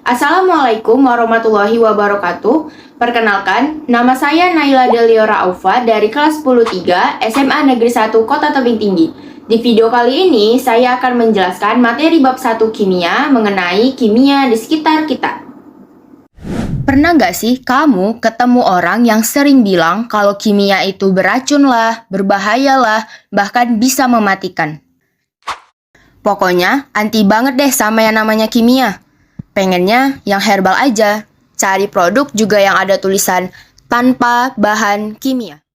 Assalamualaikum warahmatullahi wabarakatuh. Perkenalkan, nama saya Naila Deliora Aufa dari kelas 10-3 SMA Negeri 1 Kota Tebing Tinggi. Di video kali ini, saya akan menjelaskan materi bab 1 kimia mengenai kimia di sekitar kita. Pernah nggak sih kamu ketemu orang yang sering bilang kalau kimia itu beracun lah, berbahaya lah, bahkan bisa mematikan? Pokoknya anti banget deh sama yang namanya kimia. Pengennya yang herbal aja, cari produk juga yang ada tulisan tanpa bahan kimia.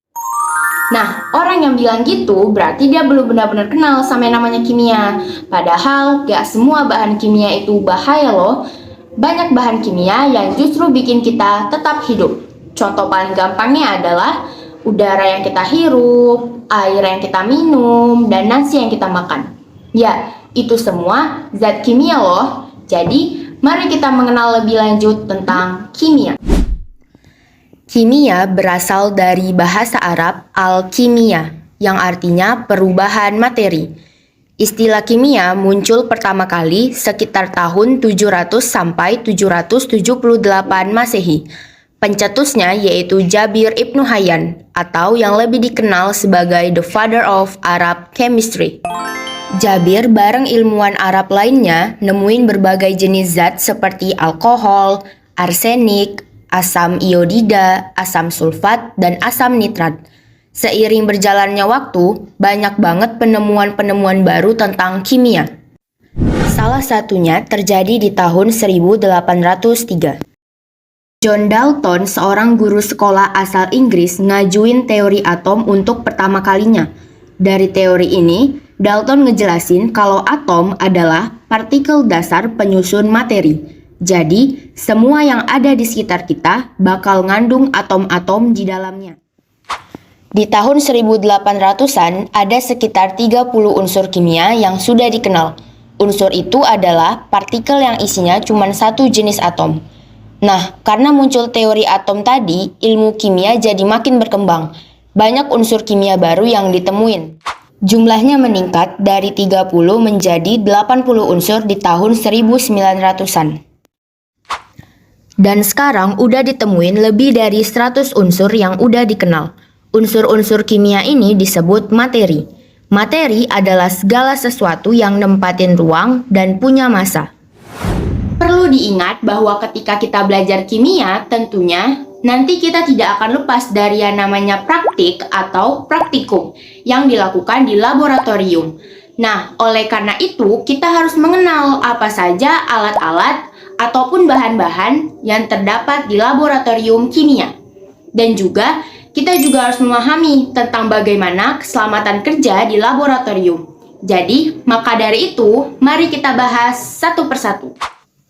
Nah, orang yang bilang gitu berarti dia belum benar-benar kenal sama yang namanya kimia. Padahal gak semua bahan kimia itu bahaya loh. Banyak bahan kimia yang justru bikin kita tetap hidup. Contoh paling gampangnya adalah udara yang kita hirup, air yang kita minum, dan nasi yang kita makan. Ya, itu semua zat kimia loh. Jadi, mari kita mengenal lebih lanjut tentang kimia. Kimia berasal dari bahasa Arab alkimia, yang artinya perubahan materi. Istilah kimia muncul pertama kali sekitar tahun 700 sampai 778 Masehi. Pencetusnya yaitu Jabir Ibnu Hayyan, atau yang lebih dikenal sebagai the father of Arab chemistry. Jabir bareng ilmuwan Arab lainnya nemuin berbagai jenis zat seperti alkohol, arsenik, asam iodida, asam sulfat, dan asam nitrat. Seiring berjalannya waktu, banyak banget penemuan-penemuan baru tentang kimia. Salah satunya terjadi di tahun 1803. John Dalton, seorang guru sekolah asal Inggris, ngajuin teori atom untuk pertama kalinya. Dari teori ini, Dalton ngejelasin kalau atom adalah partikel dasar penyusun materi. Jadi, semua yang ada di sekitar kita bakal ngandung atom-atom di dalamnya. Di tahun 1800-an, ada sekitar 30 unsur kimia yang sudah dikenal. Unsur itu adalah partikel yang isinya cuma satu jenis atom. Nah, karena muncul teori atom tadi, ilmu kimia jadi makin berkembang. Banyak unsur kimia baru yang ditemuin. Jumlahnya meningkat dari 30 menjadi 80 unsur di tahun 1900-an. Dan sekarang udah ditemuin lebih dari 100 unsur yang udah dikenal. Unsur-unsur kimia ini disebut materi. Materi adalah segala sesuatu yang nempatin ruang dan punya massa. Perlu diingat bahwa ketika kita belajar kimia, tentunya nanti kita tidak akan lepas dari yang namanya praktik atau praktikum yang dilakukan di laboratorium. Nah, oleh karena itu kita harus mengenal apa saja alat-alat ataupun bahan-bahan yang terdapat di laboratorium kimia. Dan juga kita juga harus memahami tentang bagaimana keselamatan kerja di laboratorium. Jadi, maka dari itu, mari kita bahas satu persatu.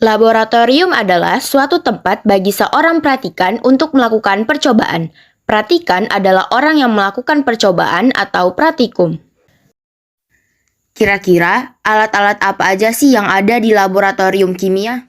Laboratorium adalah suatu tempat bagi seorang praktikan untuk melakukan percobaan. Praktikan adalah orang yang melakukan percobaan atau praktikum. Kira-kira alat-alat apa aja sih yang ada di laboratorium kimia?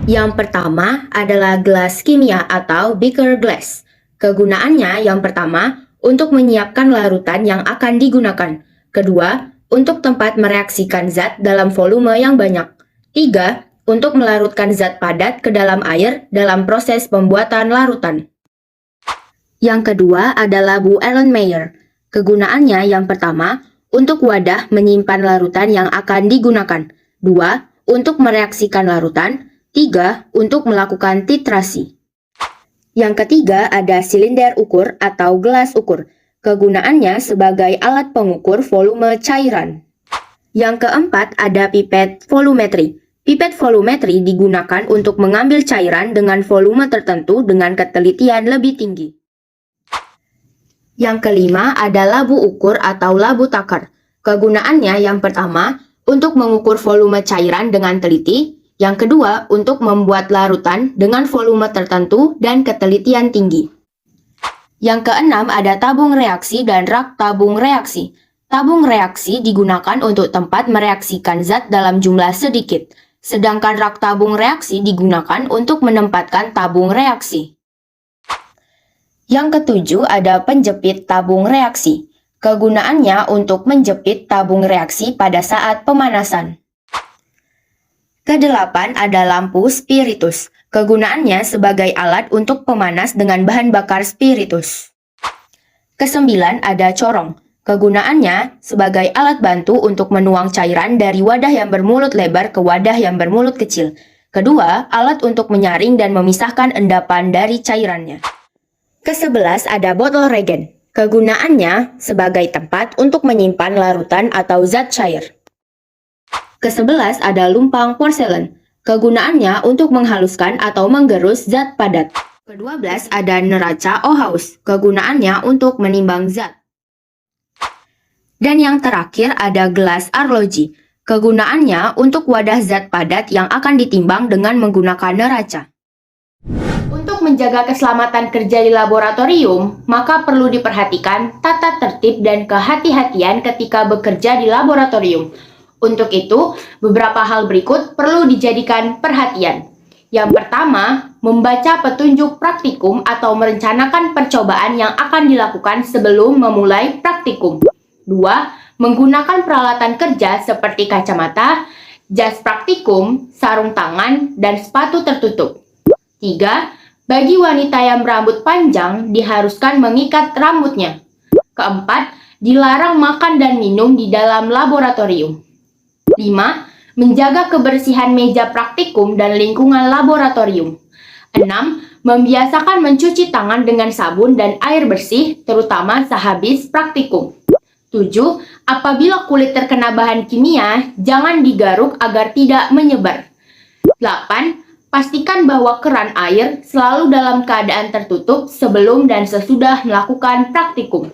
Yang pertama adalah gelas kimia atau beaker glass. Kegunaannya yang pertama untuk menyiapkan larutan yang akan digunakan. Kedua, untuk tempat mereaksikan zat dalam volume yang banyak. Tiga, untuk melarutkan zat padat ke dalam air dalam proses pembuatan larutan. Yang kedua adalah Bu Erlenmeyer. Kegunaannya yang pertama, untuk wadah menyimpan larutan yang akan digunakan. Dua, untuk mereaksikan larutan. Tiga, untuk melakukan titrasi. Yang ketiga ada silinder ukur atau gelas ukur. Kegunaannya sebagai alat pengukur volume cairan. Yang keempat ada pipet volumetri. Pipet volumetri digunakan untuk mengambil cairan dengan volume tertentu dengan ketelitian lebih tinggi. Yang kelima ada labu ukur atau labu takar. Kegunaannya yang pertama, untuk mengukur volume cairan dengan teliti. Yang kedua, untuk membuat larutan dengan volume tertentu dan ketelitian tinggi. Yang keenam ada tabung reaksi dan rak tabung reaksi. Tabung reaksi digunakan untuk tempat mereaksikan zat dalam jumlah sedikit. Sedangkan rak tabung reaksi digunakan untuk menempatkan tabung reaksi. Yang ketujuh ada penjepit tabung reaksi. Kegunaannya untuk menjepit tabung reaksi pada saat pemanasan. Kedelapan ada lampu spiritus. Kegunaannya sebagai alat untuk pemanas dengan bahan bakar spiritus. Kesembilan ada corong. Kegunaannya sebagai alat bantu untuk menuang cairan dari wadah yang bermulut lebar ke wadah yang bermulut kecil. Kedua, alat untuk menyaring dan memisahkan endapan dari cairannya. Kesebelas ada botol regen. Kegunaannya sebagai tempat untuk menyimpan larutan atau zat cair. Kesebelas ada lumpang porselen. Kegunaannya untuk menghaluskan atau menggerus zat padat. Kedua belas ada neraca Ohaus. Kegunaannya untuk menimbang zat. Dan yang terakhir ada gelas arloji. Kegunaannya untuk wadah zat padat yang akan ditimbang dengan menggunakan neraca. Untuk menjaga keselamatan kerja di laboratorium, maka perlu diperhatikan tata tertib dan kehati-hatian ketika bekerja di laboratorium. Untuk itu, beberapa hal berikut perlu dijadikan perhatian. Yang pertama, membaca petunjuk praktikum atau merencanakan percobaan yang akan dilakukan sebelum memulai praktikum. 2. Menggunakan peralatan kerja seperti kacamata, jas praktikum, sarung tangan, dan sepatu tertutup. 3. Bagi wanita yang berambut panjang, diharuskan mengikat rambutnya. 4. Dilarang makan dan minum di dalam laboratorium. 5. Menjaga kebersihan meja praktikum dan lingkungan laboratorium. 6. Membiasakan mencuci tangan dengan sabun dan air bersih, terutama sehabis praktikum. 7. Apabila kulit terkena bahan kimia, jangan digaruk agar tidak menyebar. 8. Pastikan bahwa keran air selalu dalam keadaan tertutup sebelum dan sesudah melakukan praktikum.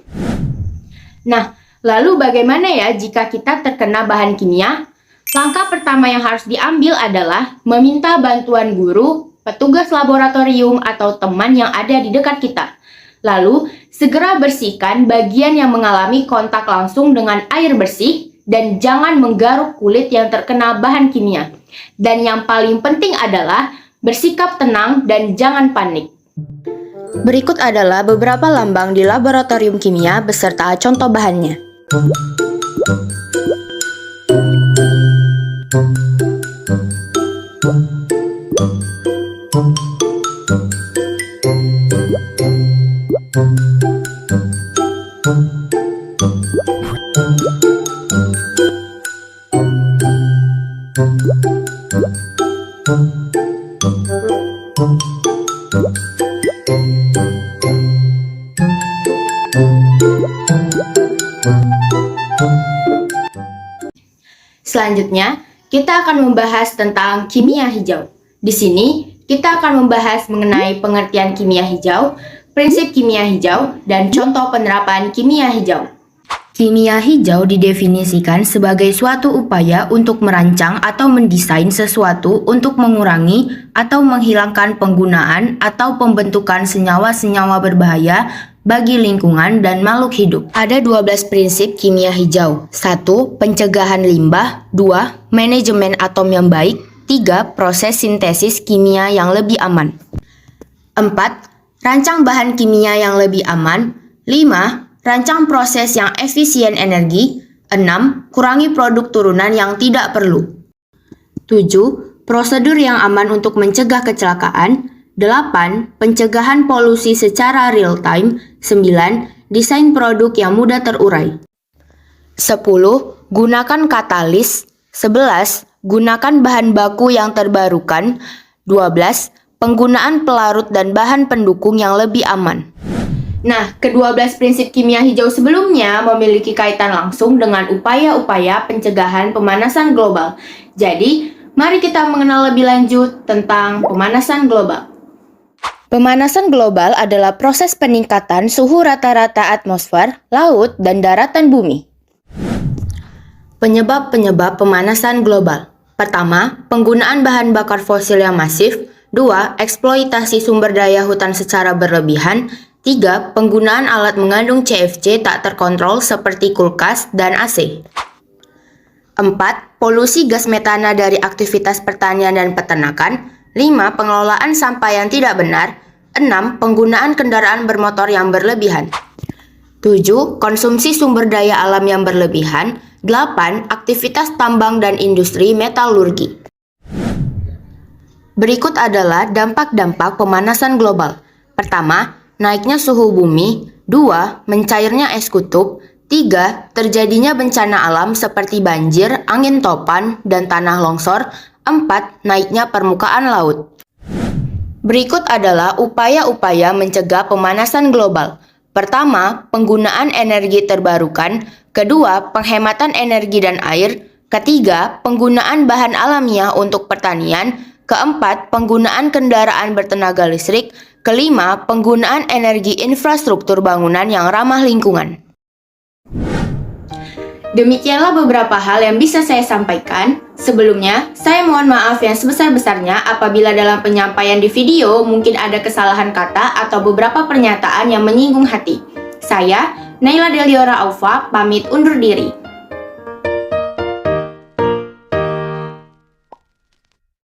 Nah, lalu bagaimana ya jika kita terkena bahan kimia? Langkah pertama yang harus diambil adalah meminta bantuan guru, petugas laboratorium, atau teman yang ada di dekat kita. Lalu, segera bersihkan bagian yang mengalami kontak langsung dengan air bersih dan jangan menggaruk kulit yang terkena bahan kimia. Dan yang paling penting adalah bersikap tenang dan jangan panik. Berikut adalah beberapa lambang di laboratorium kimia beserta contoh bahannya. Selanjutnya, kita akan membahas tentang kimia hijau. Di sini, kita akan membahas mengenai pengertian kimia hijau, prinsip kimia hijau, dan contoh penerapan kimia hijau. Kimia hijau didefinisikan sebagai suatu upaya untuk merancang atau mendesain sesuatu untuk mengurangi atau menghilangkan penggunaan atau pembentukan senyawa-senyawa berbahaya bagi lingkungan dan makhluk hidup. Ada 12 prinsip kimia hijau. 1. Pencegahan limbah. 2. Manajemen atom yang baik. 3. Proses sintesis kimia yang lebih aman. 4. Rancang bahan kimia yang lebih aman. 5. Rancang proses yang efisien energi. 6. Kurangi produk turunan yang tidak perlu. 7. Prosedur yang aman untuk mencegah kecelakaan. 8. Pencegahan polusi secara real time. 9. Desain produk yang mudah terurai. 10. Gunakan katalis. 11. Gunakan bahan baku yang terbarukan. 12. Penggunaan pelarut dan bahan pendukung yang lebih aman. Nah, ke-12 prinsip kimia hijau sebelumnya memiliki kaitan langsung dengan upaya-upaya pencegahan pemanasan global. Jadi, mari kita mengenal lebih lanjut tentang pemanasan global. Pemanasan global adalah proses peningkatan suhu rata-rata atmosfer, laut, dan daratan bumi. Penyebab-penyebab pemanasan global. Pertama, penggunaan bahan bakar fosil yang masif. 2. Eksploitasi sumber daya hutan secara berlebihan. 3. Penggunaan alat mengandung CFC tak terkontrol seperti kulkas dan AC. 4. Polusi gas metana dari aktivitas pertanian dan peternakan. 5. Pengelolaan sampah yang tidak benar. 6. Penggunaan kendaraan bermotor yang berlebihan. 7. Konsumsi sumber daya alam yang berlebihan. 8. Aktivitas tambang dan industri metalurgi. Berikut adalah dampak-dampak pemanasan global. Pertama, naiknya suhu bumi. 2, mencairnya es kutub. 3, terjadinya bencana alam seperti banjir, angin topan, dan tanah longsor. 4, naiknya permukaan laut. Berikut adalah upaya-upaya mencegah pemanasan global. Pertama, penggunaan energi terbarukan. Kedua, penghematan energi dan air. Ketiga, penggunaan bahan alamiah untuk pertanian. Keempat, penggunaan kendaraan bertenaga listrik. Kelima, penggunaan energi infrastruktur bangunan yang ramah lingkungan. Demikianlah beberapa hal yang bisa saya sampaikan. Sebelumnya, saya mohon maaf yang sebesar-besarnya apabila dalam penyampaian di video mungkin ada kesalahan kata atau beberapa pernyataan yang menyinggung hati. Saya, Naila Deliora Aufa, pamit undur diri.